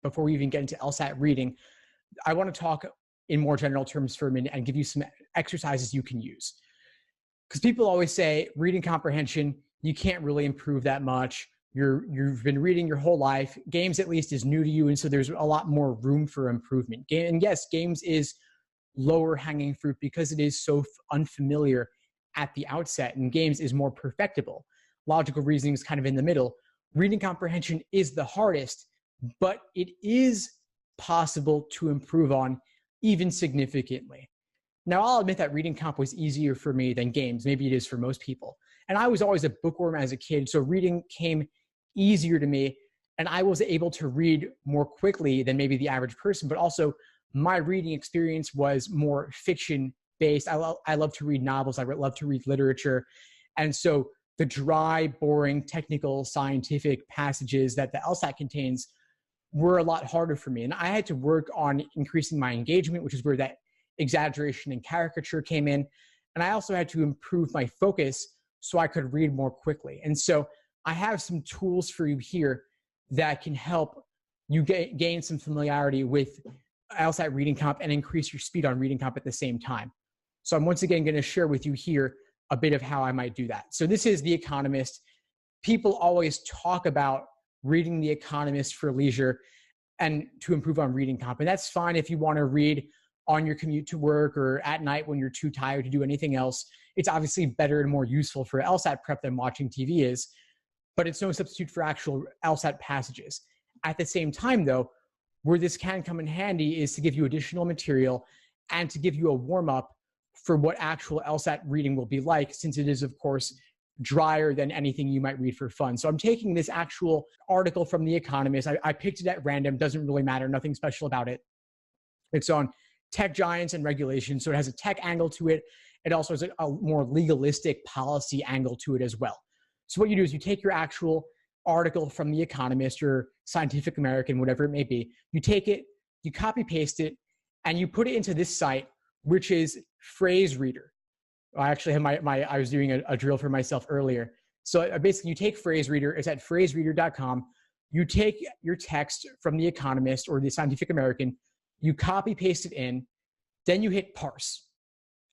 before we even get into LSAT reading, I want to talk in more general terms for a minute and give you some exercises you can use. Because people always say reading comprehension, you can't really improve that much. You've been reading your whole life. Games, at least, is new to you, and so there's a lot more room for improvement. And yes, games is lower hanging fruit because it is so unfamiliar at the outset, and games is more perfectible. Logical reasoning is kind of in the middle. Reading comprehension is the hardest, but it is possible to improve on, even significantly. Now, I'll admit that reading comp was easier for me than games. Maybe it is for most people. And I was always a bookworm as a kid, so reading came easier to me, and I was able to read more quickly than maybe the average person, but also my reading experience was more fiction-based. I love to read novels. I love to read literature. And so the dry, boring, technical, scientific passages that the LSAT contains were a lot harder for me. And I had to work on increasing my engagement, which is where that exaggeration and caricature came in. And I also had to improve my focus so I could read more quickly. And so I have some tools for you here that can help you gain some familiarity with LSAT reading comp and increase your speed on reading comp at the same time. So I'm once again going to share with you here a bit of how I might do that. So this is The Economist. People always talk about reading The Economist for leisure and to improve on reading comp. And that's fine if you want to read on your commute to work or at night when you're too tired to do anything else. It's obviously better and more useful for LSAT prep than watching TV is, but it's no substitute for actual LSAT passages. At the same time, though, where this can come in handy is to give you additional material and to give you a warm-up for what actual LSAT reading will be like, since it is, of course, drier than anything you might read for fun. So I'm taking this actual article from The Economist. I picked it at random, doesn't really matter, nothing special about it. It's on tech giants and regulation, so it has a tech angle to it. It also has a more legalistic policy angle to it as well. So what you do is you take your actual article from The Economist or Scientific American, whatever it may be, you take it, you copy paste it, and you put it into this site, which is Phrase Reader. I actually have I was doing a drill for myself earlier. So basically you take Phrase Reader, it's at phrasereader.com. You take your text from The Economist or the Scientific American, you copy paste it in, then you hit parse.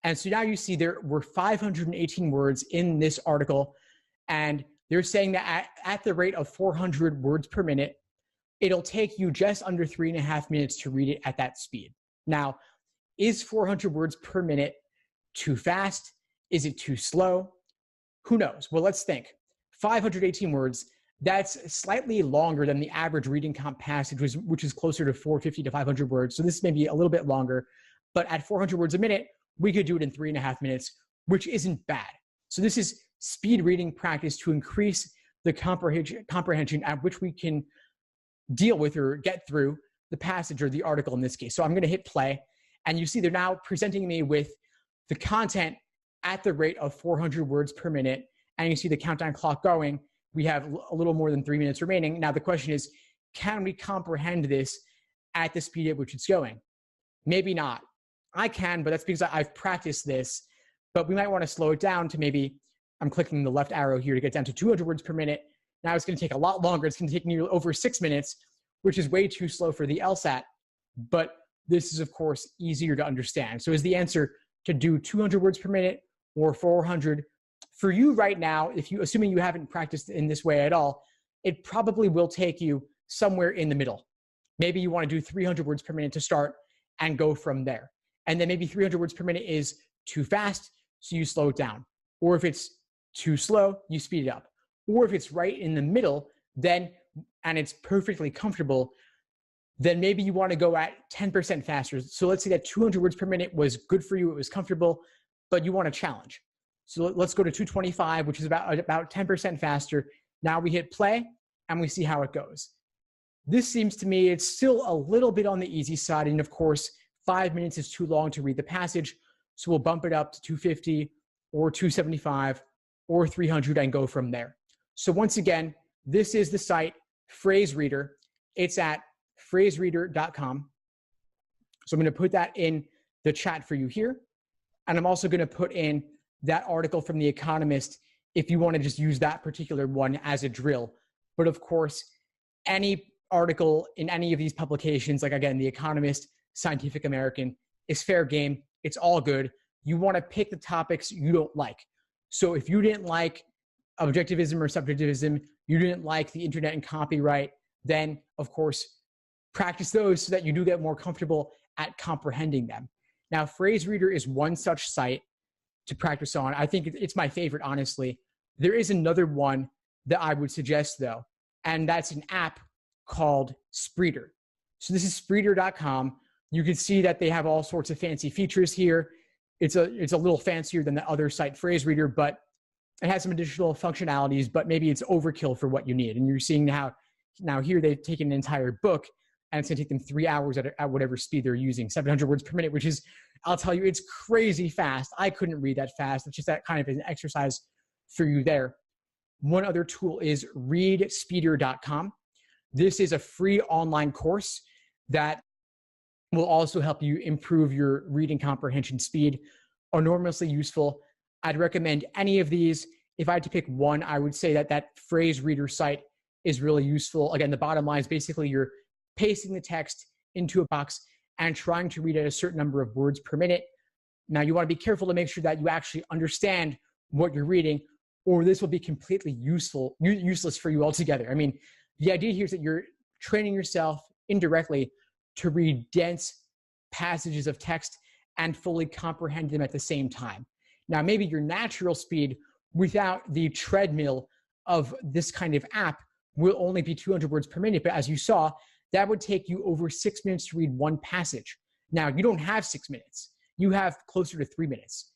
And so now you see there were 518 words in this article, and they're saying that at the rate of 400 words per minute, it'll take you just under 3.5 minutes to read it at that speed. Now, is 400 words per minute too fast? Is it too slow? Who knows? Well, let's think. 518 words, that's slightly longer than the average reading comp passage, which is closer to 450 to 500 words. So this may be a little bit longer, but at 400 words a minute, we could do it in 3.5 minutes, which isn't bad. So this is speed reading practice to increase the comprehension at which we can deal with or get through the passage or the article in this case. So I'm going to hit play, and you see they're now presenting me with the content at the rate of 400 words per minute, and you see the countdown clock going. We have a little more than 3 minutes remaining. Now the question is, can we comprehend this at the speed at which it's going? Maybe not. I can, but that's because I've practiced this, but we might want to slow it down to maybe, I'm clicking the left arrow here to get down to 200 words per minute. Now it's going to take a lot longer. It's going to take nearly over 6 minutes, which is way too slow for the LSAT, but this is, of course, easier to understand. So is the answer to do 200 words per minute or 400? For you right now, assuming you haven't practiced in this way at all, it probably will take you somewhere in the middle. Maybe you want to do 300 words per minute to start and go from there. And then maybe 300 words per minute is too fast, so you slow it down. Or if it's too slow, you speed it up. Or if it's right in the middle, and it's perfectly comfortable, then maybe you want to go at 10% faster. So let's say that 200 words per minute was good for you, it was comfortable, but you want a challenge. So let's go to 225, which is about 10% faster. Now we hit play, and we see how it goes. This seems to me, it's still a little bit on the easy side, and of course, 5 minutes is too long to read the passage, so we'll bump it up to 250 or 275 or 300 and go from there. So once again, this is the site, Phrase Reader. It's at phrasereader.com. So I'm going to put that in the chat for you here. And I'm also going to put in that article from The Economist if you want to just use that particular one as a drill. But of course, any article in any of these publications, like again, The Economist, Scientific American, is fair game. It's all good. You want to pick the topics you don't like. So if you didn't like objectivism or subjectivism, you didn't like the internet and copyright, then of course, practice those so that you do get more comfortable at comprehending them. Now, PhraseReader is one such site to practice on. I think it's my favorite, honestly. There is another one that I would suggest, though, and that's an app called Spreeder. So this is Spreeder.com. You can see that they have all sorts of fancy features here. It's a little fancier than the other site, PhraseReader, but it has some additional functionalities, but maybe it's overkill for what you need. And you're seeing how now here they've taken an entire book, and it's going to take them 3 hours at whatever speed they're using, 700 words per minute, which is, I'll tell you, it's crazy fast. I couldn't read that fast. It's just that kind of an exercise for you there. One other tool is readspeeder.com. This is a free online course that will also help you improve your reading comprehension speed. Enormously useful. I'd recommend any of these. If I had to pick one, I would say that PhraseReader site is really useful. Again, the bottom line is basically you're pasting the text into a box and trying to read at a certain number of words per minute. Now, you want to be careful to make sure that you actually understand what you're reading, or this will be completely useless for you altogether. I mean, the idea here is that you're training yourself indirectly to read dense passages of text and fully comprehend them at the same time. Now, maybe your natural speed without the treadmill of this kind of app will only be 200 words per minute, but as you saw, that would take you over 6 minutes to read one passage. Now, you don't have 6 minutes. You have closer to 3 minutes.